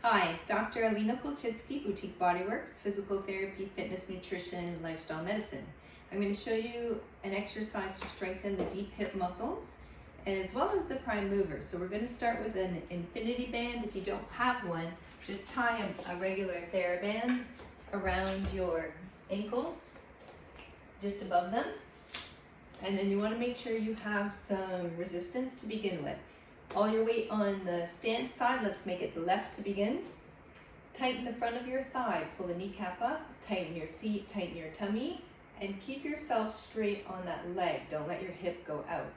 Hi, Dr. Alina Kulczycki, Boutique Bodyworks, Physical Therapy, Fitness, Nutrition, and Lifestyle Medicine. I'm going to show you an exercise to strengthen the deep hip muscles as well as the prime mover. So we're going to start with an infinity band. If you don't have one, just tie a regular TheraBand around your ankles, just above them. And then you want to make sure you have some resistance to begin with. All your weight on the stance side, let's make it the left to begin. Tighten the front of your thigh, pull the kneecap up, tighten your seat, tighten your tummy, and keep yourself straight on that leg. Don't let your hip go out.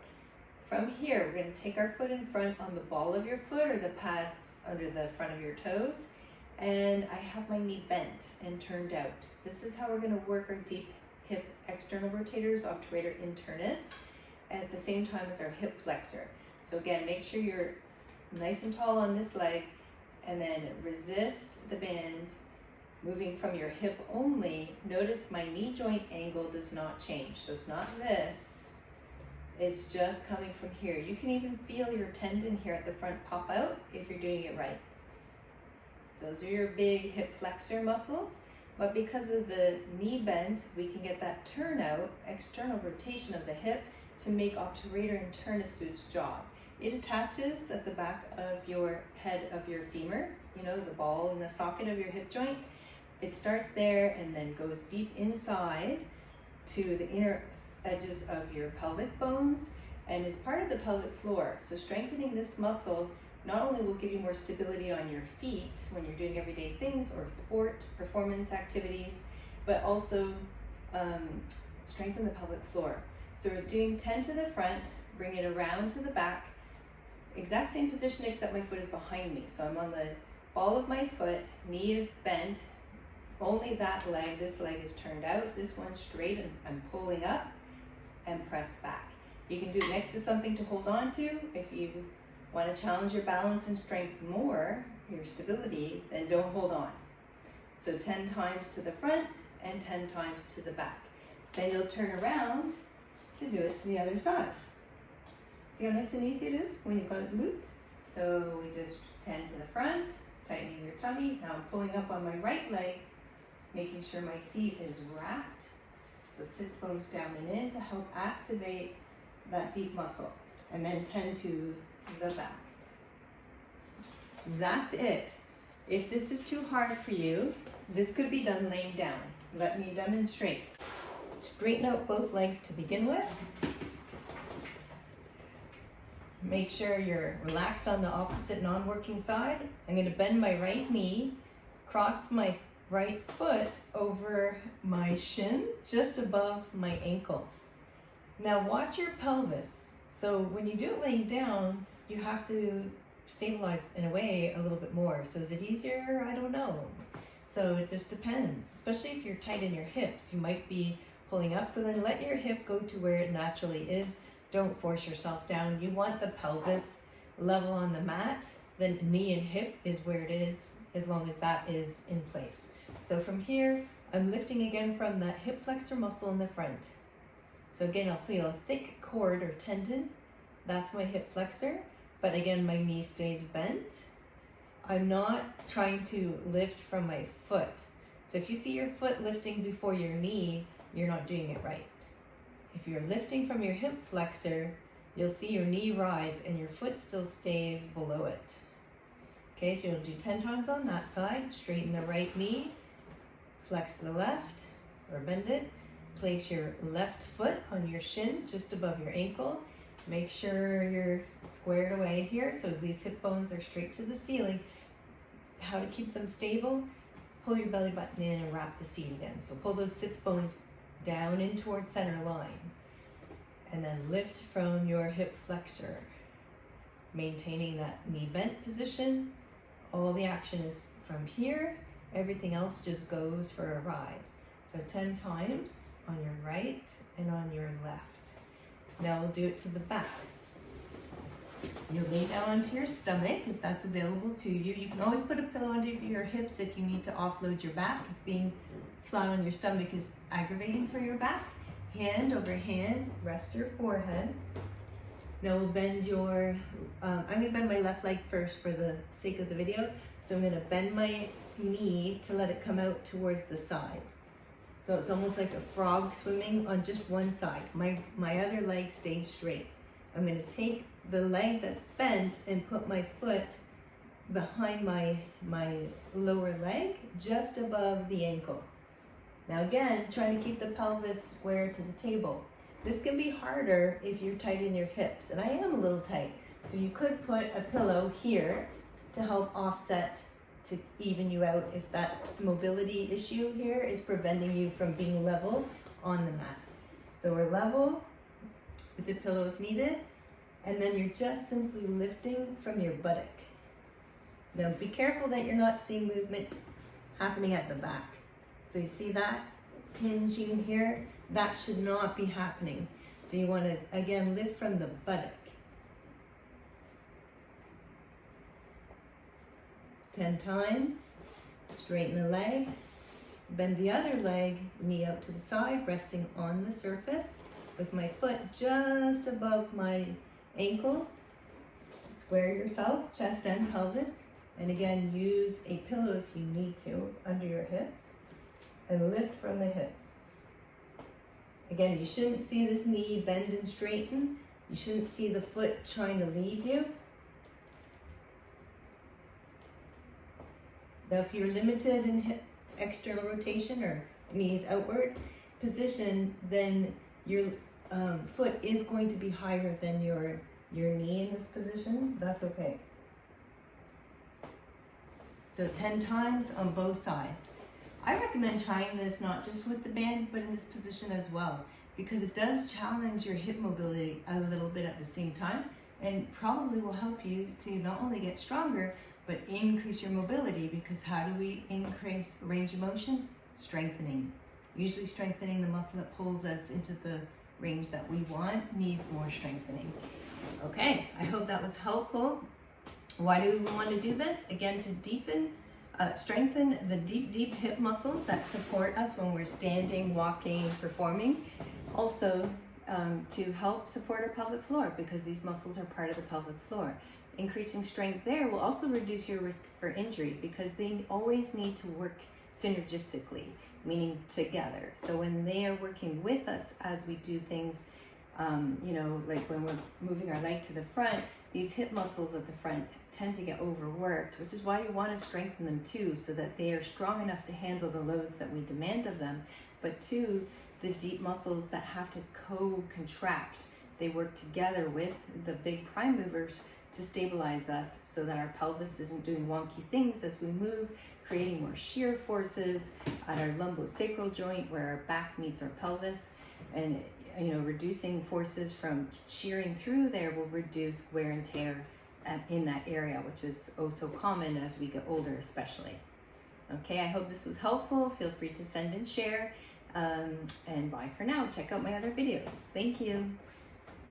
From here, we're going to take our foot in front on the ball of your foot or the pads under the front of your toes. And I have my knee bent and turned out. This is how we're going to work our deep hip external rotators, Obterator Internus, at the same time as our hip flexor. So again, make sure you're nice and tall on this leg, and then resist the band, moving from your hip only. Notice my knee joint angle does not change. So it's not this, it's just coming from here. You can even feel your tendon here at the front pop out if you're doing it right. Those are your big hip flexor muscles, but because of the knee bend, we can get that turnout, external rotation of the hip to make Obterator Internus do its job. It attaches at the back of your head of your femur, you know, the ball in the socket of your hip joint. It starts there and then goes deep inside to the inner edges of your pelvic bones and is part of the pelvic floor. So strengthening this muscle not only will give you more stability on your feet when you're doing everyday things or sport, performance activities, but also strengthen the pelvic floor. So we're doing 10 to the front, bring it around to the back, exact same position except my foot is behind me. So I'm on the ball of my foot, knee is bent, only that leg, this leg is turned out, this one's straight, and I'm pulling up and press back. You can do it next to something to hold on to. If you want to challenge your balance and strength more, your stability, then don't hold on. So 10 times to the front and 10 times to the back. Then you'll turn around to do it to the other side. See how nice and easy it is when you've got it looped? So we just 10 to the front, tightening your tummy. Now I'm pulling up on my right leg, making sure my seat is wrapped. So sits bones down and in to help activate that deep muscle. And then 10 to the back. That's it. If this is too hard for you, this could be done laying down. Let me demonstrate. Straighten out both legs to begin with. Make sure you're relaxed on the opposite non-working side. I'm going to bend my right knee, cross my right foot over my shin, just above my ankle. Now watch your pelvis. So when you do it laying down, you have to stabilize in a way a little bit more. So is it easier? I don't know. So it just depends, especially if you're tight in your hips. You might be pulling up, so then let your hip go to where it naturally is. Don't force yourself down. You want the pelvis level on the mat. The knee and hip is where it is, as long as that is in place. So from here, I'm lifting again from that hip flexor muscle in the front. So again, I'll feel a thick cord or tendon. That's my hip flexor. But again, my knee stays bent. I'm not trying to lift from my foot. So if you see your foot lifting before your knee, you're not doing it right. If you're lifting from your hip flexor, you'll see your knee rise and your foot still stays below it. Okay, so you'll do 10 times on that side. Straighten the right knee, flex the left or bend it. Place your left foot on your shin just above your ankle. Make sure you're squared away here so these hip bones are straight to the ceiling. How to keep them stable? Pull your belly button in and wrap the seat again. So pull those sits bones down in towards center line. And then lift from your hip flexor. Maintaining that knee bent position. All the action is from here. Everything else just goes for a ride. So 10 times on your right and on your left. Now we'll do it to the back. You'll lay down onto your stomach if that's available to you. You can always put a pillow under your hips if you need to offload your back. If being flat on your stomach is aggravating for your back. Hand over hand, rest your forehead. Now we'll bend your, I'm going to bend my left leg first for the sake of the video. So I'm gonna bend my knee to let it come out towards the side. So it's almost like a frog swimming on just one side. My other leg stays straight. I'm gonna take the leg that's bent and put my foot behind my lower leg, just above the ankle. Now again, trying to keep the pelvis square to the table. This can be harder if you're tight in your hips, and I am a little tight. So you could put a pillow here to help offset, to even you out if that mobility issue here is preventing you from being level on the mat. So we're level with the pillow if needed, and then you're just simply lifting from your buttock. Now be careful that you're not seeing movement happening at the back. So you see that hinging here? That should not be happening. So you want to, again, lift from the buttock. 10 times. Straighten the leg. Bend the other leg, knee out to the side, resting on the surface with my foot just above my ankle. Square yourself, chest and pelvis. And again, use a pillow if you need to under your hips. And lift from the hips. Again, you shouldn't see this knee bend and straighten. You shouldn't see the foot trying to lead you. Now, if you're limited in hip external rotation or knees outward position, then your foot is going to be higher than your knee in this position. That's okay. So 10 times on both sides. I recommend trying this not just with the band, but in this position as well, because it does challenge your hip mobility a little bit at the same time, and probably will help you to not only get stronger, but increase your mobility. Because how do we increase range of motion? Strengthening. Usually strengthening the muscle that pulls us into the range that we want needs more strengthening. Okay, I hope that was helpful. Why do we want to do this? Again, to deepen, strengthen the deep hip muscles that support us when we're standing, walking, performing. Also, to help support our pelvic floor, because these muscles are part of the pelvic floor. Increasing strength there will also reduce your risk for injury, because they always need to work synergistically, meaning together. So when they are working with us as we do things, you know, like when we're moving our leg to the front, these hip muscles at the front tend to get overworked, which is why you want to strengthen them too, so that they are strong enough to handle the loads that we demand of them. But two, the deep muscles that have to co-contract, they work together with the big prime movers to stabilize us, so that our pelvis isn't doing wonky things as we move, creating more shear forces at our lumbosacral joint where our back meets our pelvis. And you know, reducing forces from shearing through there will reduce wear and tear in that area, which is oh so common as we get older especially. Okay, I hope this was helpful. Feel free to send and share. And bye for now. Check out my other videos. Thank you.